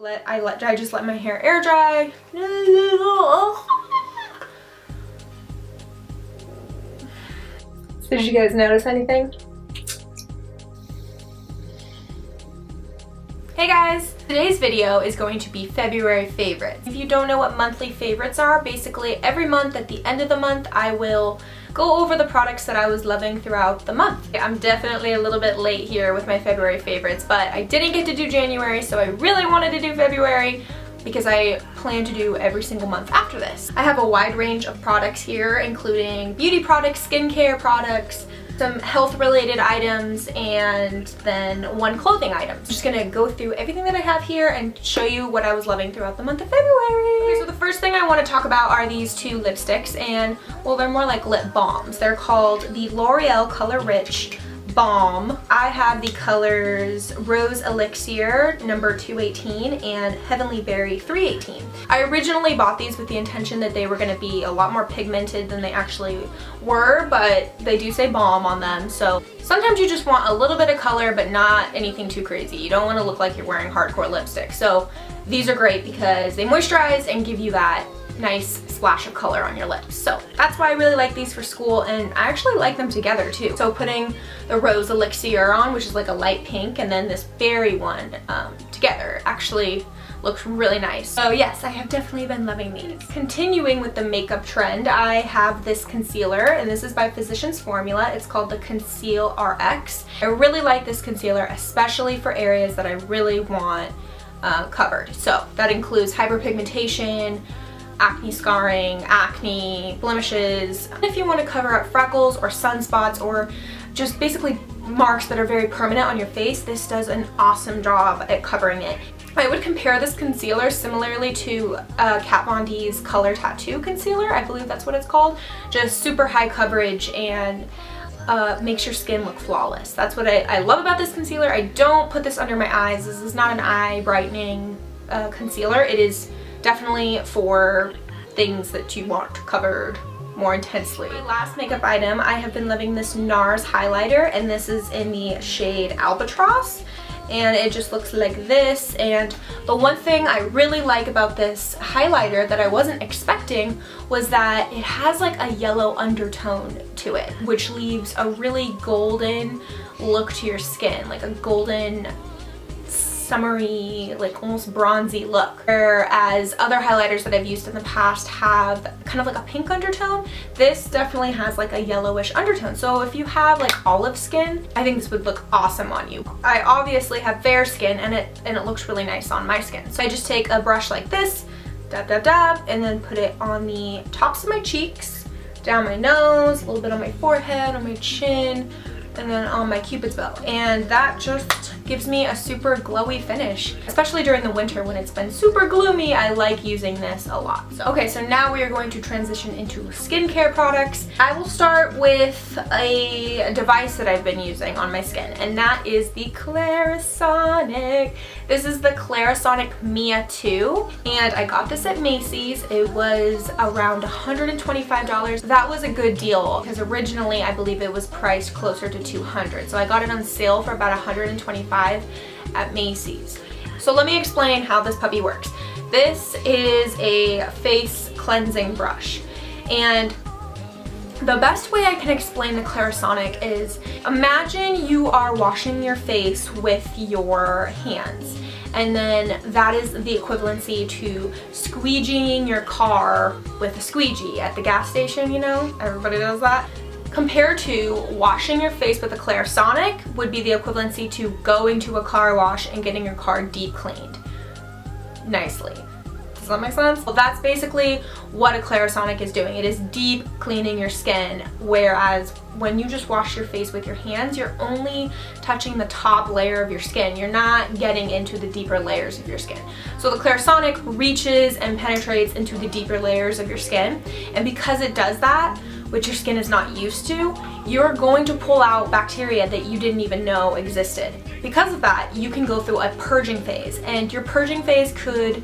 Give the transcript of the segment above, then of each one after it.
I just let my hair air dry. Did you guys notice anything? Hey guys! Today's video is going to be February favorites. If you don't know what monthly favorites are, basically every month at the end of the month I will go over the products that I was loving throughout the month. I'm definitely a little bit late here with my February favorites, but I didn't get to do January, so I really wanted to do February because I plan to do every single month after this. I have a wide range of products here, including beauty products, skincare products, some health-related items, and then one clothing item. I'm just gonna go through everything that I have here and show you what I was loving throughout the month of February. Okay, so the first thing I want to talk about are these two lipsticks, and well, they're more like lip balms. They're called the L'Oreal Color Rich Balm. I have the colors Rose Elixir number 218 and Heavenly Berry 318. I originally bought these with the intention that they were going to be a lot more pigmented than they actually were, but they do say balm on them, so sometimes you just want a little bit of color but not anything too crazy. You don't want to look like you're wearing hardcore lipstick. So these are great because they moisturize and give you that nice splash of color on your lips. So that's why I really like these for school, and I actually like them together too. So putting the Rose Elixir on, which is like a light pink, and then this berry one together actually looks really nice. So yes, I have definitely been loving these. Continuing with the makeup trend, I have this concealer, and this is by Physicians Formula. It's called the Conceal RX. I really like this concealer, especially for areas that I really want covered. So that includes hyperpigmentation, acne scarring, acne, blemishes. If you want to cover up freckles or sunspots or just basically marks that are very permanent on your face, this does an awesome job at covering it. I would compare this concealer similarly to Kat Von D's Color Tattoo Concealer. I believe that's what it's called. Just super high coverage and makes your skin look flawless. That's what I love about this concealer. I don't put this under my eyes. This is not an eye brightening concealer. It is definitely for things that you want covered more intensely. My last makeup item, I have been loving this NARS highlighter, and this is in the shade Albatross, and it just looks like this. And the one thing I really like about this highlighter that I wasn't expecting was that it has like a yellow undertone to it, which leaves a really golden look to your skin, like a golden summery, like almost bronzy look. Whereas other highlighters that I've used in the past have kind of like a pink undertone, this definitely has like a yellowish undertone. So if you have like olive skin, I think this would look awesome on you. I obviously have fair skin, and it looks really nice on my skin. So I just take a brush like this, dab dab dab, and then put it on the tops of my cheeks, down my nose, a little bit on my forehead, on my chin, and then on my cupid's bow. And that just gives me a super glowy finish. Especially during the winter when it's been super gloomy, I like using this a lot. So, okay, so now we are going to transition into skincare products. I will start with a device that I've been using on my skin, and that is the Clarisonic. This is the Clarisonic Mia 2, and I got this at Macy's. It was around $125. That was a good deal because originally I believe it was priced closer to $200. So I got it on sale for about $125 at Macy's. So let me explain how this puppy works. This is a face cleansing brush, and the best way I can explain the Clarisonic is, imagine you are washing your face with your hands, and then that is the equivalency to squeegeeing your car with a squeegee at the gas station, you know? Everybody does that. Compared to washing your face with a Clarisonic would be the equivalency to going to a car wash and getting your car deep cleaned nicely. Does that make sense? Well, that's basically what a Clarisonic is doing. It is deep cleaning your skin, whereas when you just wash your face with your hands, you're only touching the top layer of your skin. You're not getting into the deeper layers of your skin. So the Clarisonic reaches and penetrates into the deeper layers of your skin, and because it does that, which your skin is not used to, you're going to pull out bacteria that you didn't even know existed. Because of that, you can go through a purging phase, and your purging phase could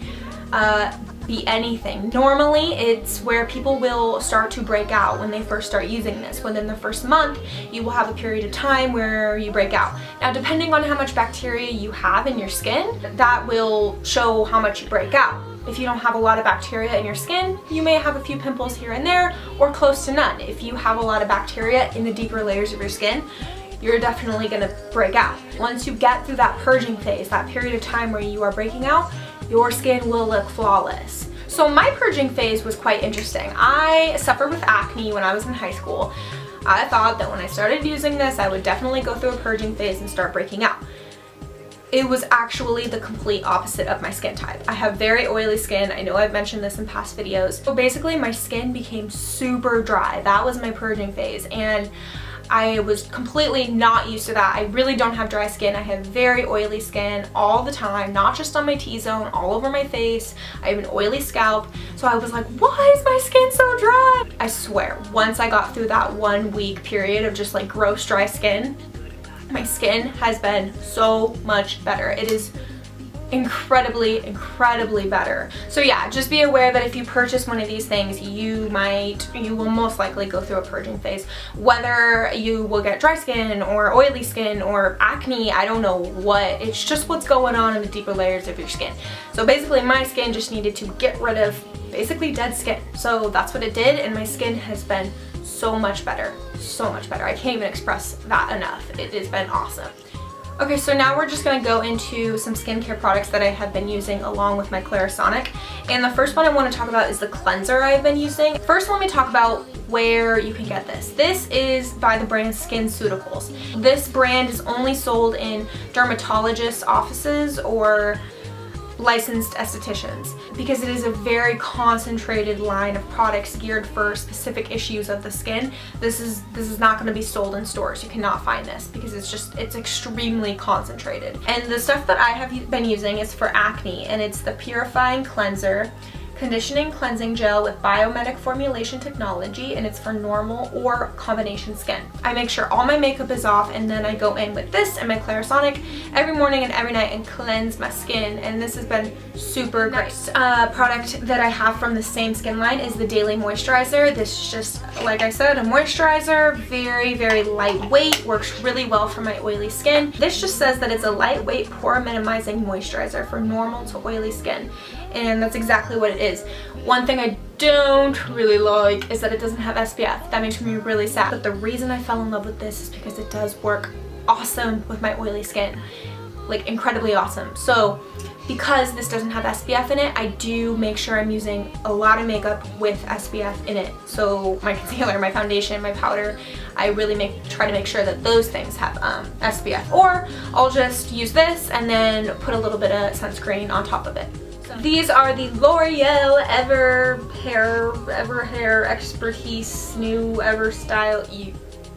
be anything. Normally, it's where people will start to break out when they first start using this. Within the first month, you will have a period of time where you break out. Now, depending on how much bacteria you have in your skin, that will show how much you break out. If you don't have a lot of bacteria in your skin, you may have a few pimples here and there, or close to none. If you have a lot of bacteria in the deeper layers of your skin, you're definitely gonna break out. Once you get through that purging phase, that period of time where you are breaking out, your skin will look flawless. So my purging phase was quite interesting. I suffered with acne when I was in high school. I thought that when I started using this, I would definitely go through a purging phase and start breaking out. It was actually the complete opposite of my skin type. I have very oily skin. I know I've mentioned this in past videos. So basically my skin became super dry. That was my purging phase, and I was completely not used to that. I really don't have dry skin. I have very oily skin all the time, not just on my T-zone, all over my face. I have an oily scalp. So I was like, why is my skin so dry? I swear, once I got through that 1 week period of just like gross dry skin, my skin has been so much better. It is incredibly better. So yeah, just be aware that if you purchase one of these things, you will most likely go through a purging phase. Whether you will get dry skin or oily skin or acne, I don't know what. It's just what's going on in the deeper layers of your skin. So basically my skin just needed to get rid of basically dead skin. So that's what it did, and my skin has been so much better. So much better. I can't even express that enough. It has been awesome. Okay, so now we're just going to go into some skincare products that I have been using along with my Clarisonic. And the first one I want to talk about is the cleanser I've been using. First, let me talk about where you can get this. This is by the brand SkinCeuticals. This brand is only sold in dermatologist offices or licensed estheticians because it is a very concentrated line of products geared for specific issues of the skin. This is not going to be sold in stores. You cannot find this because it's extremely concentrated. And the stuff that I have been using is for acne, and it's the Purifying Cleanser Conditioning Cleansing Gel with Biomimetic Formulation Technology, and it's for normal or combination skin. I make sure all my makeup is off, and then I go in with this and my Clarisonic every morning and every night and cleanse my skin, and this has been super great. Next product that I have from the same skin line is the Daily Moisturizer. This is just, like I said, a moisturizer, very lightweight, works really well for my oily skin. This just says that it's a lightweight pore minimizing moisturizer for normal to oily skin, and that's exactly what it is. One thing I don't really like is that it doesn't have SPF. That makes me really sad. But the reason I fell in love with this is because it does work awesome with my oily skin. Like incredibly awesome. So because this doesn't have SPF in it, I do make sure I'm using a lot of makeup with SPF in it. So my concealer, my foundation, my powder, I really try to make sure that those things have SPF. Or I'll just use this and then put a little bit of sunscreen on top of it. These are the L'Oreal Ever Hair Expertise New Ever Style.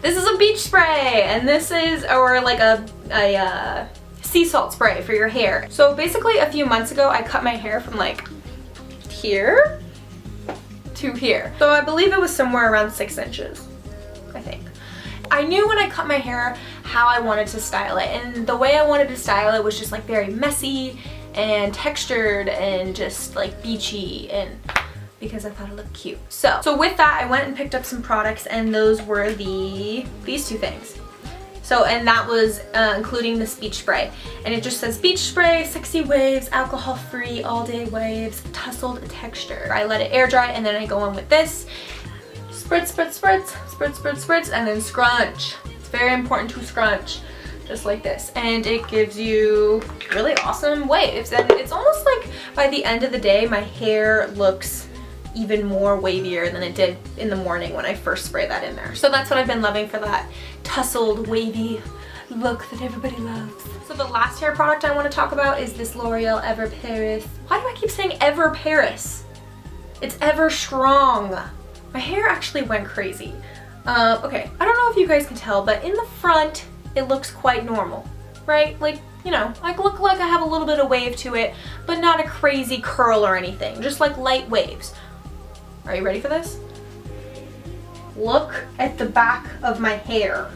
This is a beach spray, and this is, or like a sea salt spray for your hair. So basically a few months ago I cut my hair from like here to here. So I believe it was somewhere around 6 inches, I think. I knew when I cut my hair how I wanted to style it, and the way I wanted to style it was just like very messy and textured and just like beachy, and because I thought it looked cute. So with that, I went and picked up some products, and those were these two things. So, and that was including this beach spray. And it just says beach spray, sexy waves, alcohol-free, all-day waves, tussled texture. I let it air dry, and then I go in with this. Spritz, spritz, spritz, spritz, spritz, spritz, and then scrunch. It's very important to scrunch. Just like this, and it gives you really awesome waves, and it's almost like by the end of the day my hair looks even more wavier than it did in the morning when I first sprayed that in there. So that's what I've been loving for that tousled wavy look that everybody loves. So the last hair product I want to talk about is this L'Oreal Ever Paris. Why do I keep saying Ever Paris? It's Ever Strong. My hair actually went crazy. Okay, I don't know if you guys can tell, but in the front it looks quite normal, right? Like, you know, I look like I have a little bit of wave to it, but not a crazy curl or anything, just like light waves. Are you ready for this? Look at the back of my hair.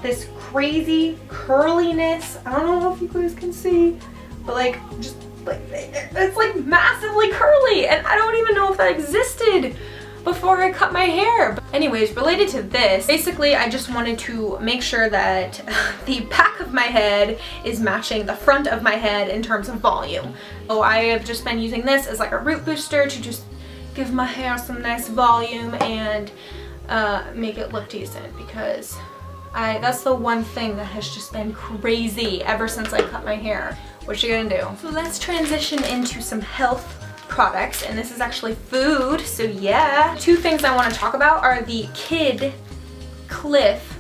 This crazy curliness. I don't know if you guys can see, but like, just like, it's like massively curly, and I don't even know if that existed before I cut my hair. But anyways, related to this, basically I just wanted to make sure that the back of my head is matching the front of my head in terms of volume. So I have just been using this as like a root booster to just give my hair some nice volume and make it look decent, because that's the one thing that has just been crazy ever since I cut my hair. What you gonna do? So let's transition into some health products, and this is actually food, so yeah. Two things I want to talk about are the Kid Cliff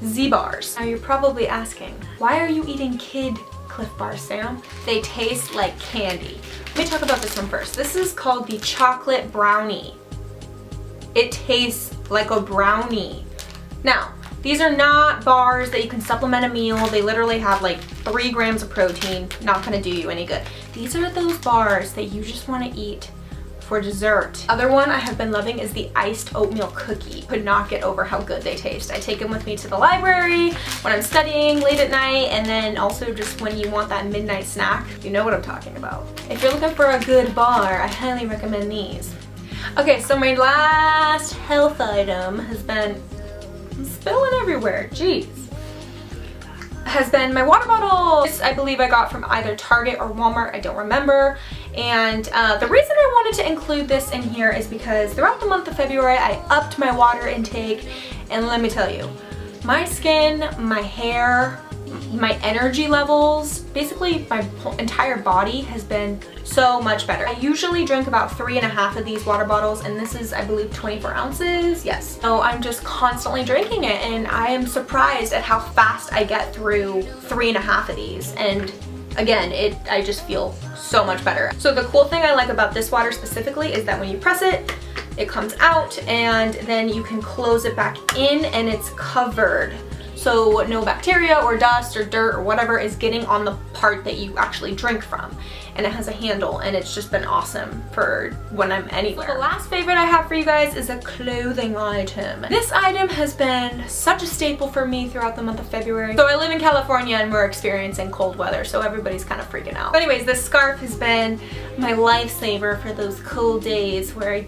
Z-Bars. Now you're probably asking, why are you eating Kid Cliff Bars, Sam? They taste like candy. Let me talk about this one first. This is called the Chocolate Brownie. It tastes like a brownie. Now, these are not bars that you can supplement a meal. They literally have like 3 grams of protein. Not gonna do you any good. These are those bars that you just wanna eat for dessert. Other one I have been loving is the iced oatmeal cookie. Could not get over how good they taste. I take them with me to the library when I'm studying late at night, and then also just when you want that midnight snack. You know what I'm talking about. If you're looking for a good bar, I highly recommend these. Okay, so my last health item has been spilling everywhere, jeez, has been my water bottle. This I believe I got from either Target or Walmart, I don't remember. And the reason I wanted to include this in here is because throughout the month of February I upped my water intake, and let me tell you, my skin, my hair, my energy levels, basically my whole entire body has been so much better. I usually drink about 3.5 of these water bottles, and this is, I believe, 24 ounces. Yes. So I'm just constantly drinking it, and I am surprised at how fast I get through 3.5 of these. And again, I just feel so much better. So the cool thing I like about this water specifically is that when you press it, it comes out, and then you can close it back in, and it's covered. So no bacteria or dust or dirt or whatever is getting on the part that you actually drink from. And it has a handle, and it's just been awesome for when I'm anywhere. So the last favorite I have for you guys is a clothing item. This item has been such a staple for me throughout the month of February. So I live in California and we're experiencing cold weather, so everybody's kind of freaking out. But anyways, this scarf has been my lifesaver for those cold days where I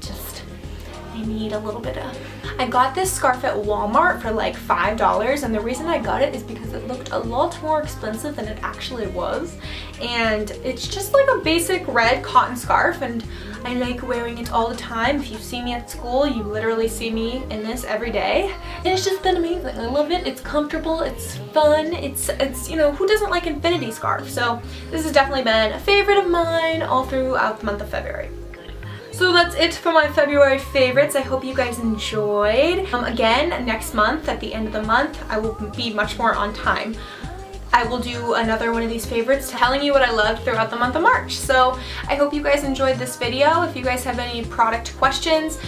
need a little bit of... I got this scarf at Walmart for like $5, and the reason I got it is because it looked a lot more expensive than it actually was. And it's just like a basic red cotton scarf, and I like wearing it all the time. If you see me at school, you literally see me in this every day. And it's just been amazing. I love it. It's comfortable. It's fun. It's you know, who doesn't like infinity scarf? So this has definitely been a favorite of mine all throughout the month of February. So that's it for my February favorites. I hope you guys enjoyed. Again, next month, at the end of the month, I will be much more on time. I will do another one of these favorites telling you what I loved throughout the month of March. So I hope you guys enjoyed this video. If you guys have any product questions,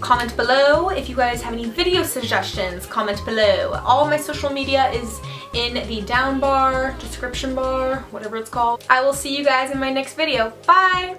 comment below. If you guys have any video suggestions, comment below. All my social media is in the down bar, description bar, whatever it's called. I will see you guys in my next video. Bye!